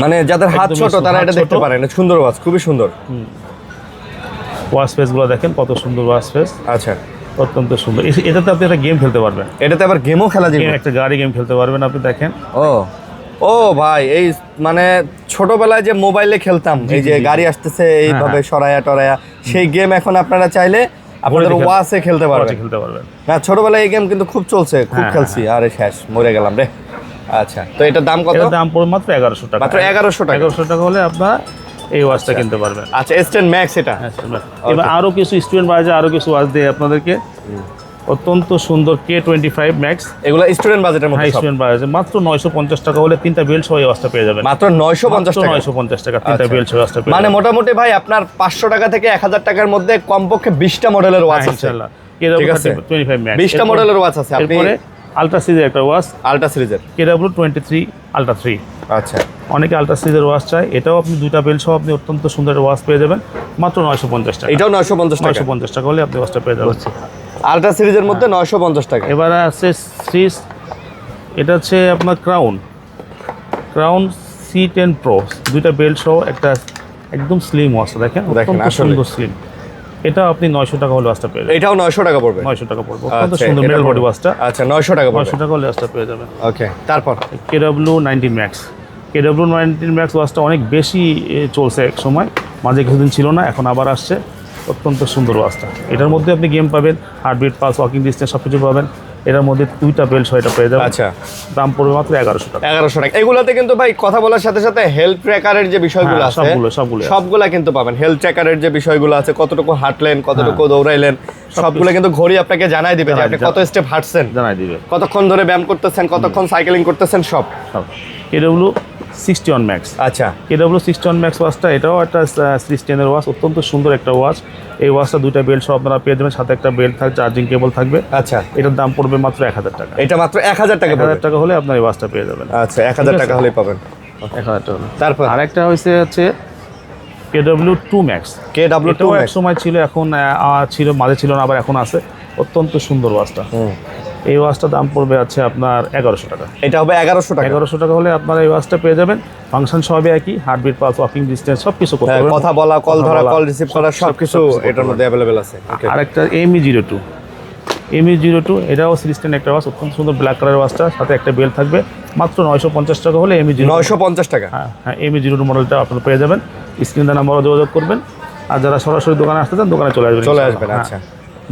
মানে যাদের হাত একদমই ছোট তারা হাত এটা দেখতে ছোট। পারেন, সুন্দর ওয়াচ, খুবই সুন্দর। ওয়াচ ফেসগুলো দেখেন কত সুন্দর ওয়াচ ফেস, আচ্ছা, অত্যন্ত সুন্দর। এটাতে আপনি একটা গেম খেলতে পারবেন, এটাতে আবার গেমও খেলা যাবে? একটা গাড়ি গেম খেলতে পারবেন আপনি দেখেন। ও ও ভাই, এই মানে ছোটবেলায় যে মোবাইলে খেলতাম, এই যে গাড়ি আসতেছে এইভাবে সরায়া টরায়া, সেই গেম এখন আপনারা চাইলে আপনাদের ওয়াচে খেলতে পারবেন। না, ছোটবেলায় এই গেম কিন্তু খুব চলছে, খুব খেলছি। আরে শেষ, মরে গেলাম রে। আচ্ছা, তো এটার দাম কত? এটার দাম পড়বে মাত্র 1100 টাকা। মাত্র 1100 টাকা। 1100 টাকা হলে আপনারা এই ওয়াচটা কিনতে পারবেন। আচ্ছা, S10 Max এটা। এবার আরো কিছু স্টুডেন্ট বাজে আরো কিছু ওয়াচ দেয় আপনাদেরকে, অত্যন্ত সুন্দর K25 Max। এগুলো স্টুডেন্ট বাজেটের মধ্যে সব। স্টুডেন্ট বাজে মাত্র 950 টাকা হলে 3টা বেল্ট সহ এই ওয়াচটা পেয়ে যাবেন। মাত্র 950 টাকা। 950 টাকা 3টা বেল্ট সহ ওয়াচটা পেয়ে মানে যাবেন। মোটামুটি ভাই আপনার 500 টাকা থেকে 1000 টাকার মধ্যে কমপক্ষে 20টা মডেলের ওয়াচ আছে ইনশাআল্লাহ। ঠিক আছে, K25 Max 20টা মডেলের ওয়াচ আছে। আপনি এরপরে আলট্রা সিরিজের একটা ওয়াচ, আলট্রা সিরিজের KW23 Ultra 3। আচ্ছা, অনেকে আলট্রা সিরিজের ওয়াচ চায়, এটাও আপনি দুইটা বেল্ট সহ আপনি অত্যন্ত সুন্দর ওয়াচ পেয়ে যাবেন মাত্র 950 টাকা। এটাও 950 টাকা। 950 টাকা হলে আপনি ওয়াচটা পেয়ে যাবেন। আলট্রা সিরিজের মধ্যে 950 টাকা। এবার আছে সিরিজ, এটা হচ্ছে আপনার ক্রাউন C10 Pro, দুইটা বেল্ট সহ একটা একদম স্লিম ওয়াচ দেখেন, অত্যন্ত আসলে। সুন্দর স্লিম। এটা আপনি 900 টাকা হলে ওয়াচটা পেয়ে যাবেন। এটাও 900 টাকা পড়বে। 900 টাকা পড়বে, অত্যন্ত আচ্ছা, সুন্দর এটা মেটাল বডি পড়বে। ওয়াচটা। আচ্ছা, 900 টাকা পড়বে। 900 টাকা হলে ওয়াচটা পেয়ে যাবেন। ওকে, তারপর KW19 Max। KW19 Max ওয়াচটা অনেক বেশি চলছে এক সময়, মাঝে কিছুদিন ছিল না, এখন আবার আসছে। অত্যন্ত সুন্দর ওয়াচটা, এটার মধ্যে আপনি গেম পাবেন, হার্টবিট, পালস, ওয়াকিং ডিস্টেন্স সব কিছু পাবেন। এটার মধ্যে দুইটা বেল্ট সহ এটা পেয়ে যাবেন। আচ্ছা, দাম পড়বে মাত্র 1100 টাকা। 1100 টাকা। এগুলাতে কিন্তু ভাই কথা বলার সাথে সাথে হেলথ ট্র্যাকারের যে বিষয়গুলো হ্যাঁ, আছে সবগুলা কিন্তু পাবেন। হেলথ ট্র্যাকারের যে বিষয়গুলো আছে, কতটুকু হাঁটলেন, কতটুকু দৌড়াইলেন, সবগুলো কিন্তু ঘড়ি আপনাকে জানাই দিবে যে আপনি কত স্টেপ হাঁটছেন, জানাই দিবে, কতক্ষণ ধরে ব্যায়াম করতেছেন, কতক্ষণ সাইকেলিং করতেছেন, সব। KW61 Max। আচ্ছা, KW61 Max ওয়াচটা এটাও একটা সিরিজ 10 এর ওয়াচ, অত্যন্ত সুন্দর একটা ওয়াচ। এই ওয়াচটা দুইটা বেল্ট সহ আপনারা পেয়ে যাবেন, সাথে একটা বেল্ট থাকবে, চার্জিং কেবল থাকবে। আচ্ছা, এটার দাম পড়বে মাত্র 1000 টাকা। এটা মাত্র 1000 টাকা পড়বে। 1000 টাকা হলে আপনার এই ওয়াচটা পেয়ে যাবেন। আচ্ছা, 1000 টাকা হলেই পাবেন। 1000 টাকা হলে। তারপর আরেকটা হচ্ছে KW2 Max। KW2 এটাও এক Max। সময় ছিল, এখন ছিল, মাঝে ছিল না, আবার এখন আছে। অত্যন্ত সুন্দর ওয়াচটা। এই ওয়াচটার দাম পড়বে আছে আপনার 1100 টাকা। এটা হবে 1100 টাকা। 1100 টাকা হলে আপনারা এই ওয়াচটা পেয়ে যাবেন। ফাংশন সবই একই, হার্টবিট, পালস, ওয়াকিং ডিস্টেন্স সব কিছু করতে পারবেন। কথা বলা, কল ধরা, কল রিসিভ করা সবকিছু এটার মধ্যে अवेलेबल আছে। আরেকটা ME02, ME02 এটাও সিরিজ 10 একটা ওয়াচ, অত্যন্ত সুন্দর ব্ল্যাক কালারের ওয়াচটা, সাথে একটা বেল থাকবে। মাত্র 950 টাকা হলে ME02, 950 টাকা। হ্যাঁ ME02 মডেলটা আপনারা পেয়ে যাবেন। স্ক্রিনে নাম্বারে যোগাযোগ করবেন, আর যারা সরাসরি দোকানে আসতে চান দোকানে চলে আসবেন। আচ্ছা,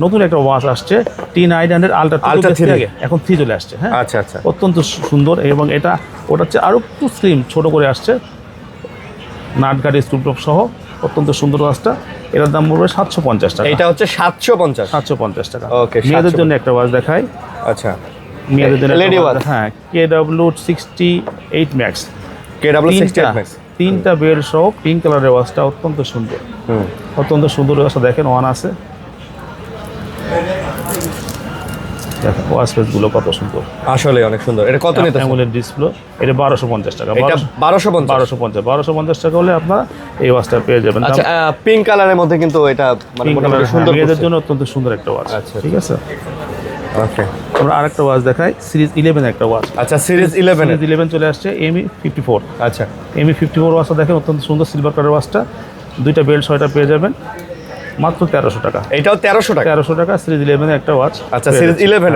নতুন একটা ওয়াচ আসছে T900 আলট্রা 3, এখন 3 চলে আসছে। হ্যাঁ আচ্ছা আচ্ছা, অত্যন্ত সুন্দর, এবং এটা ওটা হচ্ছে আরও একটু স্লিম, ছোট করে আসছে, নাট গার্ড স্ক্রু টপ সহ অত্যন্ত সুন্দর ওয়াচটা। এটার দাম পড়বে 750 টাকা। এটা হচ্ছে 750 টাকা। ওকে, মেয়েদের জন্য একটা ওয়াচ দেখাই। আচ্ছা, মেয়েদের জন্য লেডি ওয়াচ। হ্যাঁ, KW68 Max, KW68 Max, 3টা বেল সহ পিঙ্ক কালারের ওয়াচটা অত্যন্ত সুন্দর। অত্যন্ত সুন্দর ওয়াচটা দেখেন, ওয়ান আছে, দেখেন ওয়াচ পেজগুলো কত সুন্দর, আসলে অনেক সুন্দর। এটা কত নিতে? অ্যামোলেড ডিসপ্লে, এটা 1250 টাকা। এটা 1250 টাকা হলে আপনারা এই ওয়াচটা পেয়ে যাবেন। আচ্ছা, পিঙ্ক কালারের মধ্যে কিন্তু এটা মানে মোটামুটি সুন্দর, মেয়েদের জন্য অত্যন্ত সুন্দর একটা ওয়াচ। আচ্ছা, ঠিক আছে, ওকে। আমরা আরেকটা ওয়াচ দেখাই, সিরিজ 11 একটা ওয়াচ। আচ্ছা, সিরিজ 11 চলে আসছে, ME54। আচ্ছা, ME54 ওয়াচটা দেখেন, অত্যন্ত সুন্দর সিলভার কালার ওয়াচটা, 2টা বেল্ট 6টা পেয়ে যাবেন মাত্র 1300 টাকা। এটাও 1300 টাকা। 1300 টাকা, সিরিজ 11 একটা ওয়াচ। আচ্ছা, সিরিজ 11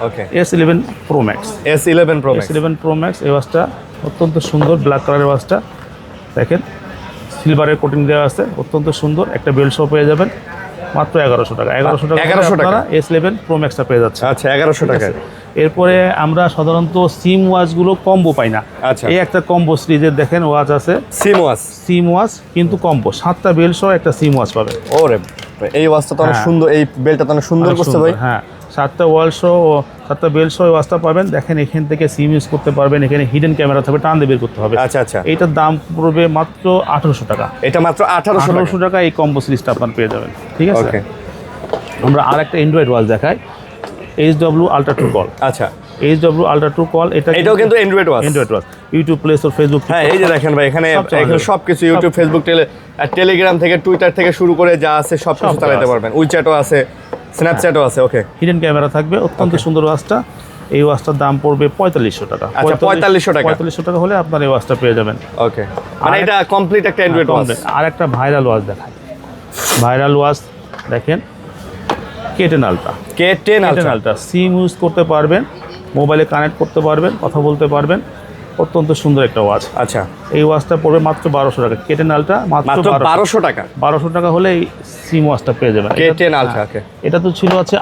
ওকে। S11 Pro Max, S11 Pro Max, S11 Pro Max এই ওয়াচটা অত্যন্ত সুন্দর, ব্ল্যাক কালারের ওয়াচটা দেখেন, সিলভারের কোটিং দেওয়া আছে, অত্যন্ত সুন্দর। একটা বেল্ট সহ পেয়ে যাবেন মাত্র 1100 টাকা। 1100 টাকা S11 Pro Max টা পেয়ে যাচ্ছে। আচ্ছা, 1100 টাকা। এরপরে আমরা সাধারণত সিম ওয়াচগুলো কম্বো পাই না। আচ্ছা, এই একটা কম্বো সিরিজের দেখেন ওয়াচ আছে, সিম ওয়াচ কিন্তু কম্বো, 7টা বেল সহ একটা সিম ওয়াচ পাবে। ওরে, এই ওয়াচটা তো অনেক সুন্দর, এই বেলটা তো অনেক সুন্দর করছে ভাই। হ্যাঁ, 7টা ওয়াল সহ ও 7টা বেল সহ ওয়াচটা পাবেন। দেখেন এখান থেকে সিম ইউজ করতে পারবেন, এখানে হিডেন ক্যামেরা থাকবে, টান দিয়ে বের করতে হবে। আচ্ছা আচ্ছা, এইটার দাম পড়বে মাত্র 1800 টাকা। এটা মাত্র 1800 টাকা এই কম্বো সিরিজটা আপনার পেয়ে যাবেন। ঠিক আছে, ওকে। আমরা আরেকটা অ্যান্ড্রয়েড ওয়াচ দেখাই, HW Ultra 2 Call। আচ্ছা, HW Ultra 2 Call, এটাও কিন্তু Android watch. YouTube, play store, Facebook. হ্যাঁ, এই যে দেখেন ভাই, এখানে সবকিছু ইউটিউব, ফেসবুক, টেলিগ্রাম থেকে টুইটার থেকে শুরু করে যা আছে সবকিছু চালাতে পারবেন। উইচ্যাটও আছে, স্ন্যাপচ্যাটও আছে। ওকে, হিডেন ক্যামেরা থাকবে, অত্যন্ত সুন্দর ওয়াচটা। এই ওয়াচটার দাম পড়বে 4500 টাকা। আচ্ছা, 4500 টাকা হলে আপনার এই ওয়াচটা পেয়ে যাবেন। ওকে, মানে এটা কমপ্লিট একটা অ্যান্ড্রয়েড ওয়াচ। আর একটা ভাইরাল ওয়াচ দেখাই, ভাইরাল ওয়াচ দেখেন, K10 Ultra। সিম ইউজ করতে পারবেন, মোবাইলে কানেক্ট করতে পারবেন, কথা বলতে পারবেন, অত্যন্ত সুন্দর একটা ওয়াচ। আচ্ছা, এই ওয়াচটা পড়বে মাত্র 1200 টাকা। K10 Ultra মাত্র 1200 টাকা। 1200 টাকা হলে এই সিম ওয়াচটা পেয়ে যাবেন। K10 Ultra, ওকে। এটা তো ছিল আছে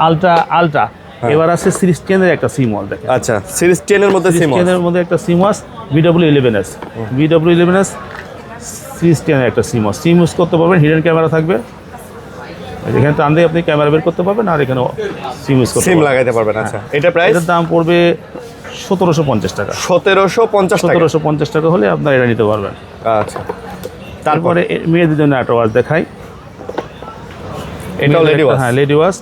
আলট্রা, এবার আছে সিরিজ 10 এর একটা সিম ওয়াচ দেখেন। আচ্ছা, সিরিজ 10 এর মধ্যে সিম ওয়াচ, 10 এর মধ্যে একটা সিম ওয়াচ, VW11s সিরিজ 10 এর একটা সিম ওয়াচ। সিম ইউজ করতে পারবেন, হিডেন ক্যামেরা থাকবে, এখানে টান দিয়ে আপনি ক্যামেরা বের করতে পারবেন, আর এখানে সিম ইউজ করতে সিম লাগাইতে পারবেন। আচ্ছা, এটা প্রাইস? এটার দাম পড়বে 1750 টাকা। 1750 টাকা হলে আপনারা এটা নিতে পারবেন। আচ্ছা, তারপরে মেয়েদের জন্য একটা ওয়াচ দেখাই, এটাও লেডি ওয়াচ। হ্যাঁ, লেডি ওয়াচ।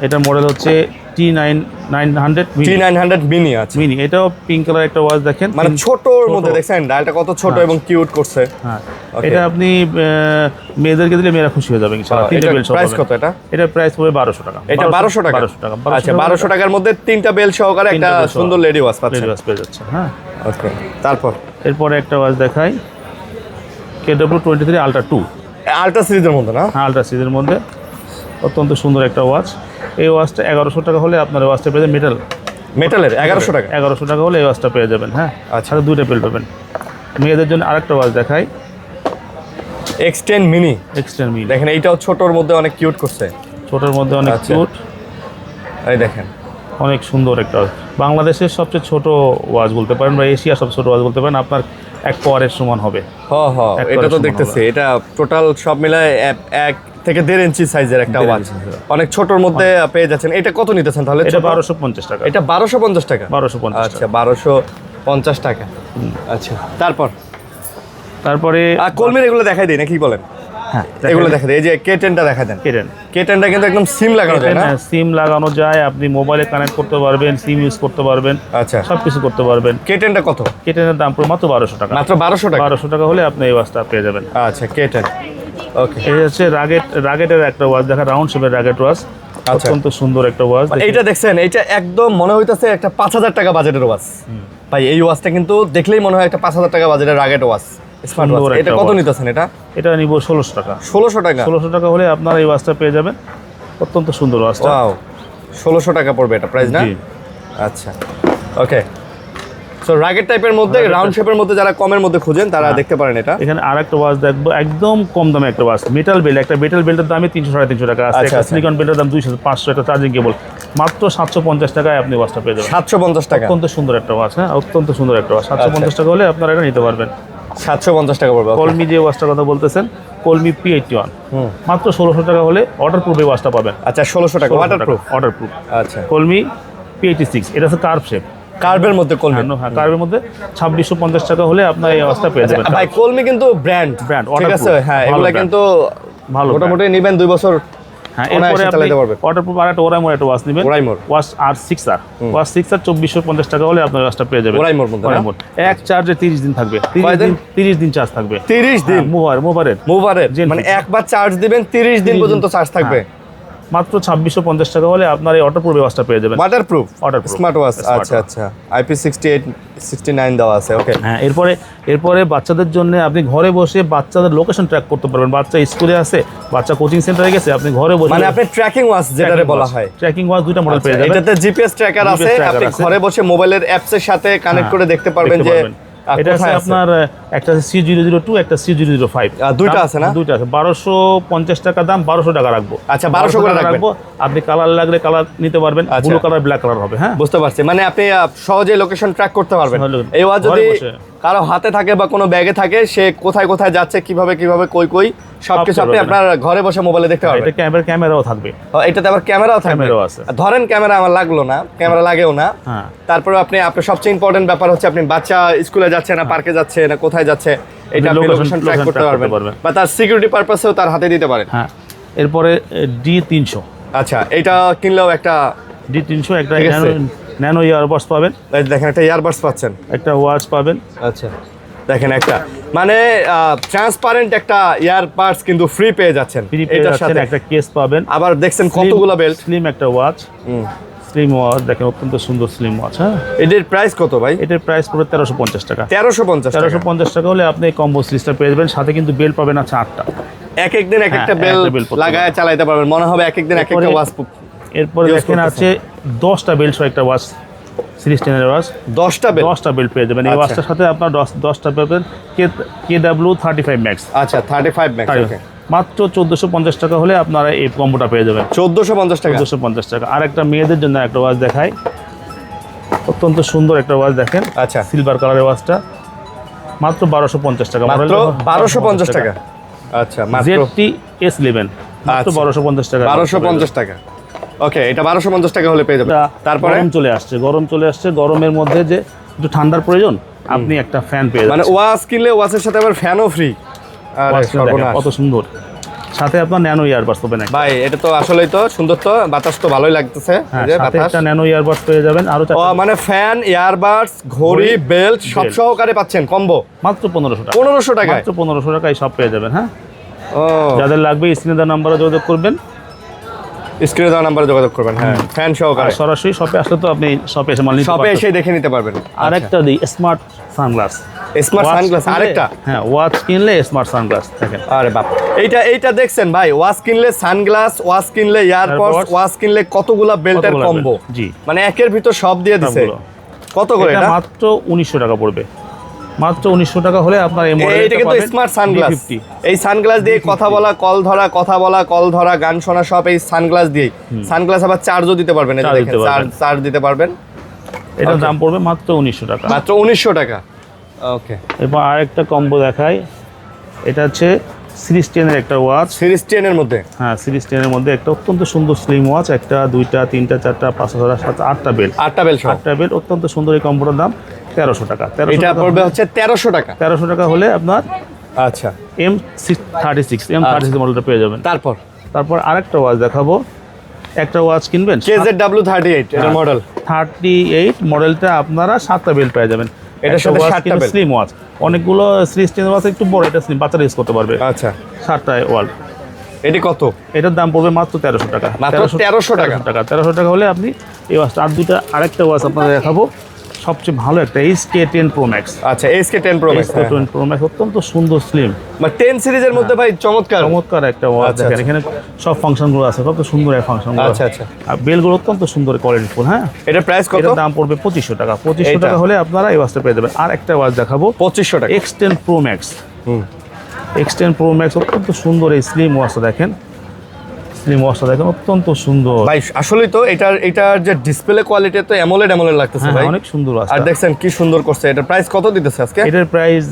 এটা মডেল হচ্ছে T900 মিনি। আচ্ছা, মিনি, এটাও পিঙ্ক কালার একটা ওয়াচ দেখেন, মানে ছোটর মধ্যে দেখছেন ডায়ালটা কত ছোট এবং কিউট করছে। হ্যাঁ, এটা আপনি মেয়েদেরকে দিলে মেয়েরা খুশি হয়ে যাবে ইনশাআল্লাহ। তিনটা বেল সহ। প্রাইস কত এটা? এটা প্রাইস পড়বে 1200 টাকা। এটা 1200 টাকা। আচ্ছা, 1200 টাকার মধ্যে 3টা বেল সহকারে একটা সুন্দর লেডি ওয়াচ পাচ্ছেন। লেডি ওয়াচ পেয়ে যাচ্ছে। হ্যাঁ, ওকে। এরপরে একটা ওয়াচ দেখাই, KW23 Ultra 2, আলট্রা সিরিজের মধ্যে না? হ্যাঁ, আলট্রা সিরিজের মধ্যে অত্যন্ত সুন্দর একটা ওয়াচ। এই ওয়াচটা 1100 টাকা হলে আপনার ওয়াচটা পেয়ে যাবেন। মেটালের 1100 টাকা। 1100 টাকা হলে এই ওয়াচটা পেয়ে যাবেন। হ্যাঁ, আচ্ছা, 2টা বেল পাবেন। মেয়েদের জন্য আরেকটা ওয়াচ দেখাই, X10 মিনি। দেখেন, এইটাও ছোটর মধ্যে অনেক কিউট করছে, ছোটর মধ্যে অনেক কিউট। এই দেখেন, অনেক সুন্দর একটা ওয়াচ। বাংলাদেশের সবচেয়ে ছোট ওয়াচ বলতে পারেন, বা এশিয়ার সবচেয়ে ছোট ওয়াচ বলতে পারেন। আপনার এক পাওয়ারের সমান হবে। এটা তো দেখতেছি, এটা টোটাল সব মিলায় 1 থেকে 1.5 ইঞ্চি সাইজের একটা ওয়াচ, অনেক ছোটর মধ্যে পেয়ে যাচ্ছেন। এটা কত নিতেছেন তাহলে? এটা 1250 টাকা। এটা 1250 টাকা। 1250। আচ্ছা, 1250 টাকা। আচ্ছা, তারপরে কলমের এগুলো দেখাই দেই না, কি বলেন? হ্যাঁ, এগুলো দেখা দেয়। এই যে K10টা দেখা দেন। K10টা কিন্তু একদম সিম লাগানো যায় না? সিম লাগানো যায়, আপনি মোবাইলে কানেক্ট করতে পারবেন, সিম ইউজ করতে পারবেন। আচ্ছা, সবকিছু করতে পারবেন। K10টা কত? K10 এর দাম পড়ে মাত্র 1200 টাকা। মাত্র 1200 টাকা। 1200 টাকা হলে আপনি এই ওয়াচটা পেয়ে যাবেন। আচ্ছা, K10, ওকে। এই হচ্ছে রাগেটের একটা ওয়াচ দেখা, রাউন্ড শেপের রাগেট ওয়াচ। অত্যন্ত সুন্দর একটা ওয়াচ। এইটা দেখছেন, এইটা একদম মনে হইতাছে একটা 5,000 টাকা বাজেটের ওয়াচ ভাই। এই ওয়াচটা কিন্তু দেখলেই মনে হয় একটা 5,000 টাকা বাজেটের রাগেট ওয়াচ, স্মার্ট ওয়াচ। এটা কত নিতেছেন? এটা নিব 1600 টাকা। 1600 টাকা? 1600 টাকা হলে আপনারা এই ওয়াচটা পেয়ে যাবেন। অত্যন্ত সুন্দর ওয়াচটা। ওয়াও, 1600 টাকা পড়বে এটা প্রাইস না? আচ্ছা, ওকে। সো রাগেট টাইপের মধ্যে, রাউন্ড শেপের মধ্যে যারা কমের মধ্যে খুঁজেন তারা দেখতে পারেন এটা। এখানে আরেকটা ওয়াচ দেখবো, একদম কম দামে একটা ওয়াচ, মেটাল বেল্ট। একটা মেটাল বেল্টের দামে 300-350 টাকা আছে। একটা সিলিকন বেল্টের দাম 200-500। একটা চার্জিং কেবল মাত্র 750 টাকায় আপনি ওয়াচটা পেয়ে যাবেন। 750 টাকা? অত্যন্ত সুন্দর একটা ওয়াচ। হ্যাঁ, অত্যন্ত সুন্দর একটা ওয়াচ। 750 টাকা হলে আপনারা এটা নিতে পারবেন। 750 টাকা পড়বে। কলমি যে ওয়াচটার কথা বলতেছেন, কলমি P81, মাত্র 1600 টাকা হলে অর্ডার প্রুফ এই ওয়াচটা পাবেন। আচ্ছা, 1600 টাকা ওয়াটারপ্রুফ? ওয়াটারপ্রুফ। আচ্ছা, কলমি P86, এটা হচ্ছে কার্ভ শেপ। কার্ভের মধ্যে কলমি? হ্যাঁ, কার্ভের মধ্যে 2650 টাকা হলে আপনার এই ওয়াচটা পেয়ে যাবেন। ভাই কলমি কিন্তু ব্র্যান্ড, ঠিক আছে? হ্যাঁ, এগুলা কিন্তু ভালো, মোটামুটি নেবেন 2 বছর। হ্যাঁ, এরপরে আপনি ওয়াটারপ্রুফ আরেকটা ওরাইমোর একটা ওয়াচ নেবেন। ওয়াচ R6R, ওয়াচ 6R 2450 টাকা হলে আপনার ওয়াচটা পেয়ে যাবেন। ওরাইমোর এক চার্জে 30 দিন থাকবে। 30 দিন চার্জ থাকবে। 30 দিন? মুভারের মানে একবার চার্জ দিবেন 30 দিন পর্যন্ত চার্জ থাকবে। মাত্র 2650 টাকা হলে আপনার এই ওয়াটারপ্রুফ ওয়াচটা পেয়ে যাবেন। Waterproof smart watch. আচ্ছা আচ্ছা, IP68 69 দেওয়া আছে। ওকে। হ্যাঁ, এরপরে বাচ্চাদের জন্য আপনি ঘরে বসে বাচ্চাদের লোকেশন ট্র্যাক করতে পারবেন। বাচ্চা স্কুলে আছে, বাচ্চা কোচিং সেন্টারে গেছে, আপনি ঘরে বসে, মানে আপনি ট্র্যাকিং ওয়াচ যেটারে বলা হয়, ট্র্যাকিং ওয়াচ দুটো মডেল পেয়ে যাবেন। এটাতে জিপিএস ট্র্যাকার আছে, আপনি ঘরে বসে মোবাইলের অ্যাপসের সাথে কানেক্ট করে দেখতে পারবেন যে এটা আছে আপনার একটা C002, একটা C005, দুইটা আছে না? দুইটা আছে। 1250 টাকা দাম, 1200 টাকা রাখবো। আচ্ছা, 1200 করে রাখবো। আপনি কালার লাগলে কালার নিতে পারবেন, ব্লু কালার, ব্ল্যাক কালার হবে। হ্যাঁ, বুঝতে পারছি। মানে আপনি সহজে লোকেশন ট্র্যাক করতে পারবেন। এই ওয়াচ যদি কারো হাতে থাকে বা কোনো ব্যাগে থাকে, সে কোথায় কোথায় যাচ্ছে, কিভাবে কই সবকিছু আপনি আপনার ঘরে বসে মোবাইলে দেখতে পারবেন। এটা ক্যামেরাও থাকবে। এটাতে আবার ক্যামেরাও থাকবে? ক্যামেরাও আছে। ধরেন ক্যামেরা আমার লাগলো না, ক্যামেরা লাগেও না, তারপরে আপনি সবচেয়ে ইম্পর্টেন্ট ব্যাপার হচ্ছে আপনি বাচ্চা স্কুলে যাচ্ছে না, পার্কে যাচ্ছে না, কোথায় যাচ্ছে, এটা আপনি লোকেশন ট্র্যাক করতে পারবেন, বা তার সিকিউরিটি পারপাসেও তার হাতে দিতে পারেন। হ্যাঁ, এরপরে D300। আচ্ছা, এটা কিনলেও একটা D300 একটা ন্যানো ইয়ারবাডস পাবেন। দেখেন, একটা ইয়ারবাডস পাচ্ছেন, একটা ওয়াচ পাবেন। আচ্ছা, দেখেন একটা মানে ট্রান্সপারেন্ট একটা ইয়ারবাডস কিন্তু ফ্রি পেয়ে যাচ্ছেন। এটার সাথে একটা কেস পাবেন। আবার দেখছেন কতগুলো বেল্ট, স্লিম একটা ওয়াচ। স্লিম ওয়াচ দেখেন, অত্যন্ত সুন্দর স্লিম ওয়াচ। হ্যাঁ, এটার প্রাইস কত ভাই? এটার প্রাইস পুরো 1350 টাকা। 1350 টাকা হলে আপনি কম্বো সিরিজটা পেয়ে যাবেন। সাথে কিন্তু বেল্ট পাবেন আছে 8টা। এক এক দিন এক একটা বেল্ট লাগায় চালাতে পারবেন, মনে হবে এক এক দিন এক একটা ওয়াচ। এরপরে দেখেন আছে 10টা বেল্ট সহ একটা ওয়াচ, সিরিজ 10 এর ওয়াচ। 10টা বেল্ট পেয়ে যাবেন। এই ওয়াচটার সাথে আপনার 10টা পাবেন KW35 Max। আচ্ছা, 35 Max। ওকে, মাত্র 1450 টাকা হলে আপনারা এই কম্বোটা পেয়ে যাবেন। 1450 টাকা? 1450 টাকা। আর একটা মেয়েদের জন্য একটা ওয়াচ দেখাই, অত্যন্ত সুন্দর একটা ওয়াচ দেখেন। আচ্ছা, সিলভার কালারের ওয়াচটা মাত্র 1250 টাকা। মাত্র 1250 টাকা? আচ্ছা, মাত্র ZT S11 মাত্র 1250 টাকা। 1250 টাকা। ওকে, এটা 1250 টাকা হলে পেয়ে যাবেন। তারপরে গরম চলে আসছে। গরমের মধ্যে যে একটু ঠান্ডার প্রয়োজন, আপনি একটা ফ্যান পেয়ে যাবেন। মানে ওয়াচ কিনলে ওয়াচের সাথে আবার ফ্যানও ফ্রি। আরে সর্বনাশ, কত সুন্দর। সাথে আপনার ন্যানো ইয়ারবাডস পাবেন। ভাই এটা তো আসলেই তো সুন্দর, তো বাতাস তো ভালোই লাগতেছে। যে বাতাস, একটা ন্যানো ইয়ারবাডস পেয়ে যাবেন। আরো মানে ফ্যান, ইয়ারবাডস, ঘড়ি, বেল্ট সব সহকারে পাচ্ছেন কম্বো মাত্র 1500 টাকা। 1500 টাকা? মাত্র 1500 টাকায় সব পেয়ে যাবেন। হ্যাঁ, ও, যাদের লাগবে স্ক্রিনে দেওয়া নাম্বারে যোগাযোগ করবেন। স্ক্রিনে দেওয়া নাম্বারে যোগাযোগ করবেন। হ্যাঁ, ফ্যান সহকারে। সরাসরি শপে আসলে তো আপনি শপে এসে মাল নিতে পারবেন, শপে এসে দেখে নিতে পারবেন। আরেকটা দিই, স্মার্ট সানগ্লাস। স্মার্ট সানগ্লাস আরেকটা? হ্যাঁ, ওয়াচ কিনলে স্মার্ট সানগ্লাস দেখেন। আরে বাপ, এইটা দেখছেন ভাই, ওয়াচ কিনলে সানগ্লাস, ওয়াচ কিনলে ইয়ারপডস, ওয়াচ কিনলে কতগুলা বেল্টের কম্বো। জি, মানে একের ভিতর সব দিয়ে দিছে। কত করে এটা? মাত্র 1900 টাকা পড়বে। মাত্র 1900 টাকা হলে আপনার এই মডেলটা এইটা কিন্তু স্মার্ট সানগ্লাস। এই সানগ্লাস দিয়ে কথা বলা, কল ধরা, গান শোনা সব এই সানগ্লাস দিয়ে। সানগ্লাস আবার চার্জও দিতে পারবেন, এই দেখেন চার্জ দিতে পারবেন। এটার দাম পড়বে মাত্র 1900 টাকা। মাত্র 1900 টাকা। ওকে, এরপর আরেকটা কম্বো দেখাই। এটা হচ্ছে সিরিজ 10 এর একটা ওয়াচ। সিরিজ 10 এর মধ্যে? হ্যাঁ, সিরিজ 10 এর মধ্যে একটা অত্যন্ত সুন্দর স্লিম ওয়াচ। একটা, দুইটা, তিনটা, চারটা, 5, 7, 8টা বেল্ট। 8টা বেল্ট, অত্যন্ত সুন্দর। এই কম্বোটার দাম 1300 টাকা। এটা পড়বে হচ্ছে 1300 টাকা। 1300 টাকা হলে আপনার আচ্ছা M36 মডেলটা পেয়ে যাবেন। তারপর আরেকটা ওয়াচ দেখাবো। একটা ওয়াচ কিনবেন KZW38 এর মডেল। 38 মডেলটা আপনারা 7টা বেল্ট পেয়ে যাবেন। এটার সাথে 7টা বেল্ট, স্লিম ওয়াচ। অনেকগুলো সিরিজ 10 ওয়াচ একটু বড়, এটা স্লিম, বাচ্চারা ইউজ করতে পারবে। আচ্ছা, 7টা ওয়াচ। এটি কত? এটার দাম পড়বে মাত্র 1300 টাকা। মাত্র 1300 টাকা। 1300 টাকা হলে আপনি এই ওয়াচটা। আর দুইটা আরেকটা ওয়াচ আপনাদের দেখাবো, সবচেয়ে ভালো একটা HK10 Pro Max। আচ্ছা, HK10 Pro Max। HK10 Pro Max অত্যন্ত সুন্দর স্লিম, মানে 10 সিরিজের মধ্যে ভাই চমৎকার চমৎকার একটা ওয়াচ। আচ্ছা, দেখেন আচ্ছা। এখানে সব ফাংশনগুলো আছে, কত সুন্দর এই ফাংশনগুলো। আচ্ছা, আচ্ছা। আর বেলগুলো অত্যন্ত সুন্দর কোয়ালিটিফুল। হ্যাঁ, এটার প্রাইস কত? এটার দাম পড়বে 2500 টাকা। 2500 টাকা হলে আপনারা এই ওয়াচটা পেয়ে যাবেন। আর একটা ওয়াচ দেখাবো 2500 টাকা। X10 Pro Max। X10 Pro Max অত্যন্ত সুন্দর এই স্লিম ওয়াচটা দেখেন, স্লিম ওয়াচটা দেখেন অত্যন্ত সুন্দর ভাই। আসলেই তো এটার যে ডিসপ্লে কোয়ালিটি তো অ্যামোলেড লাগতেছে ভাই, অনেক সুন্দর ওয়াচ। আর দেখছেন কি সুন্দর করছে। এটার প্রাইস কত দিতেছে আজকে? এটার প্রাইস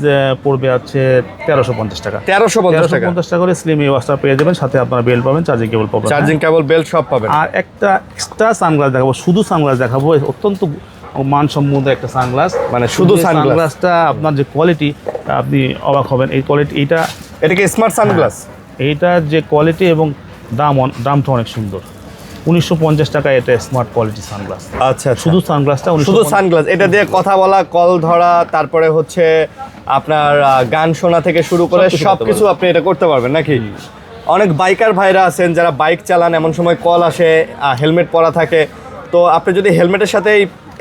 পড়বে হচ্ছে 1350 টাকা। 1350 টাকা। 1350 টাকা করে স্লিম এই ওয়াচটা পেয়ে যাবেন, সাথে আপনারা বেল পাবেন, চার্জিং কেবল পাবেন। চার্জিং কেবল, বেল্ট সব পাবেন। আর একটা এক্সট্রা সানগ্লাস দেখাবো, শুধু সানগ্লাস দেখাবো, অত্যন্ত মানসম্মত একটা সানগ্লাস। মানে শুধু সানগ্লাসটা আপনার যে কোয়ালিটি, আপনি অবাক হবেন। এই কোয়ালিটি, এটা কি স্মার্ট সানগ্লাস? এইটার যে কোয়ালিটি এবং দামটা অনেক সুন্দর। 1950 টাকা এটা স্মার্ট কোয়ালিটি সানগ্লাস। আচ্ছা, শুধু সানগ্লাসটা শুধু সানগ্লাস। এটা দিয়ে কথা বলা, কল ধরা, তারপরে হচ্ছে আপনার গান শোনা থেকে শুরু করে সবকিছু আপনি এটা করতে পারবেন নাকি? অনেক বাইকার ভাইরা আছেন যারা বাইক চালান, এমন সময় কল আসে, হেলমেট পরা থাকে, তো আপনি যদি হেলমেটের সাথে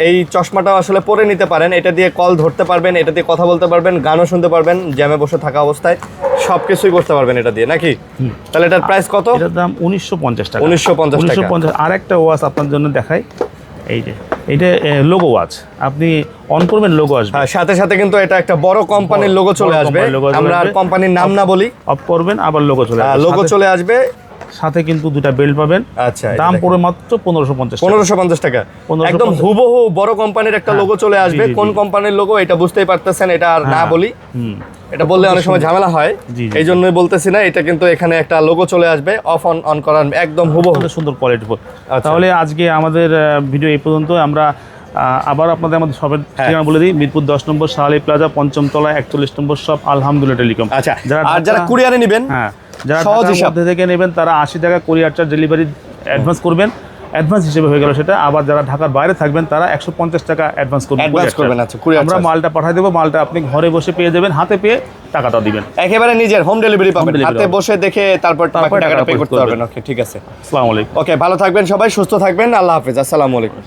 এই চশমাটাও আসলে পরে নিতে পারেন, এটা দিয়ে কল ধরতে পারবেন, এটা দিয়ে কথা বলতে পারবেন, গানও শুনতে পারবেন, জ্যামে বসে থাকা অবস্থায় সব কিছুই করতে পারবেন এটা দিয়ে নাকি? তাহলে এটার প্রাইস কত? এটার দাম 1950 টাকা। 1950 টাকা। 1950। আর একটা ওয়াচ আপনার জন্য দেখাই, এইটা লোগো ওয়াচ। আপনি অন করবেন, লোগো আসবে। হ্যাঁ, সাথে সাথে কিন্তু এটা একটা বড় কোম্পানির লোগো চলে আসবে। আমরা আর কোম্পানির নাম না বলি, অফ করবেন আবার লোগো চলে আসবে। লোগো চলে আসবে, সাথে কিন্তু দুটা বেল্ট পাবেন। আচ্ছা, দাম পড়ে মাত্র 1550 টাকা। 1550 টাকা। একদম হুবহু বড় কোম্পানির একটা লোগো চলে আসবে। কোন কোম্পানির লোগো এটা বুঝতেই পারতেছেন, এটা আর না বলি, এটা বললে অনেক সময় ঝামেলা হয়, এই জন্যই বলতেছি না। এটা কিন্তু এখানে একটা লোগো চলে আসবে, অফ অন করার একদম হুবহু সুন্দর কোয়ালিটিফুল। তাহলে আজকে আমাদের ভিডিও এই পর্যন্ত। আমরা আবার আমাদের সবের ঠিকানা বলে দিই। মিরপুর 10 নম্বর শাহালি প্লাজা, 5ম তলায়, 41 নম্বর শপ, আলহামদুলিল্লাহ টেলিকম। আচ্ছা, আর যারা কুরিয়ারে নেবেন, যারা ঢাকার মধ্যে থেকে নেবেন তারা 80 টাকা কুরিয়ার চার্জ ডেলিভারি অ্যাডভান্স করবেন, অ্যাডভান্স হিসেবে হয়ে গেল সেটা। আবার যারা ঢাকার বাইরে থাকবেন তারা 150 টাকা অ্যাডভান্স করবেন। আচ্ছা, কুরিয়ার আমরা মালটা পাঠিয়ে দেবো, মালটা আপনি ঘরে বসে পেয়ে যাবেন, হাতে পেয়ে টাকাটা দিবেন। একেবারে নিজের হোম ডেলিভারি পাবেন, হাতে বসে দেখে তারপর টাকাটা পে করতে পারবেন। ওকে, ঠিক আছে। আসসালামু আলাইকুম। ওকে, ভালো থাকবেন সবাই, সুস্থ থাকবেন। আল্লাহ হাফেজ। আসসালামু আলাইকুম।